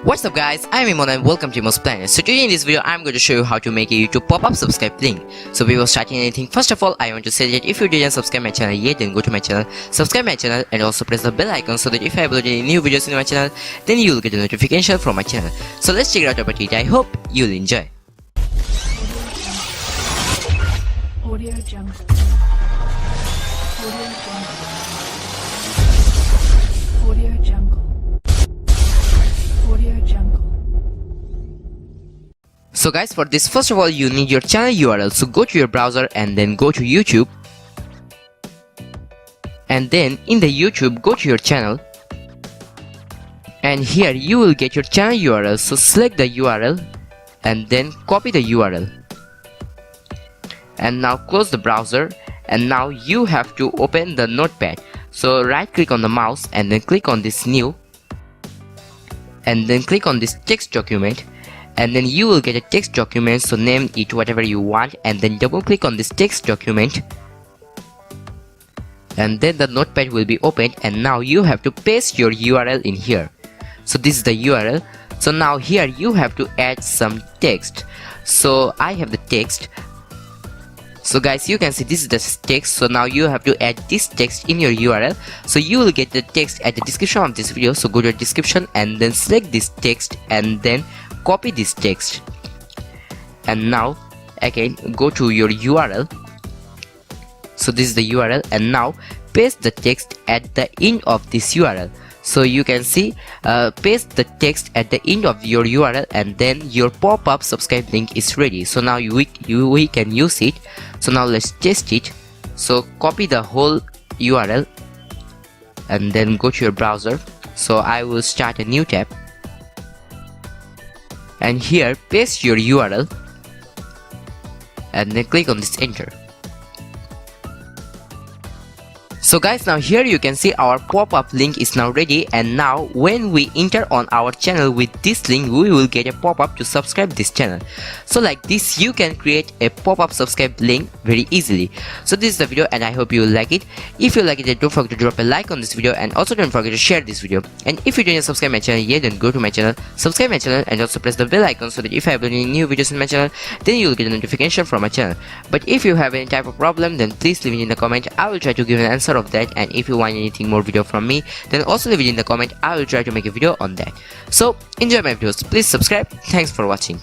What's up guys, I'm Imon and welcome to Imo's Planet. So today in this video I'm going to show you how to make a YouTube pop-up subscribe link. So before starting anything, first of all I want to say that if you didn't subscribe my channel yet, then go to my channel, subscribe my channel and also press the bell icon so that if I upload any new videos in my channel, then you will get a notification from my channel. So let's check it out about it. I hope you'll enjoy. Audio Jungle. Audio Jungle. Audio Jungle. Audio Jungle. So guys, for this first of all you need your channel URL. So go to your browser and then go to YouTube. And then in the YouTube go to your channel. And here you will get your channel URL. So select the URL and then copy the URL. And now close the browser, and now you have to open the notepad. So right click on the mouse and then click on this new, and then click on this text document, and then you will get a text document. So name it whatever you want and then double click on this text document, and then the notepad will be opened, and now you have to paste your URL in here. So this is the URL. So now here you have to add some text. So I have the text. So guys, you can see this is the text. So now you have to add this text in your URL. So you will get the text at the description of this video. So go to the description and then select this text and then copy this text. And now again go to your URL. So this is the URL, and now paste the text at the end of this URL. So you can see paste the text at the end of your URL, and then your pop-up subscribe link is ready. So now we can use it. So now let's test it. So copy the whole URL and then go to your browser. So I will start a new tab, and here paste your URL and then click on this enter. So guys, now here you can see our pop-up link is now ready, and now when we enter on our channel with this link, we will get a pop-up to subscribe this channel. So like this you can create a pop-up subscribe link very easily. So this is the video and I hope you will like it. If you like it, then don't forget to drop a like on this video, and also don't forget to share this video. And if you didn't subscribe my channel yet, then go to my channel, subscribe my channel and also press the bell icon so that if I upload any new videos in my channel, then you will get a notification from my channel. But if you have any type of problem, then please leave it in the comment. I will try to give an answer of that. And if you want anything more video from me, then also leave it in the comment. I will try to make a video on that. So enjoy my videos, please subscribe. Thanks for watching.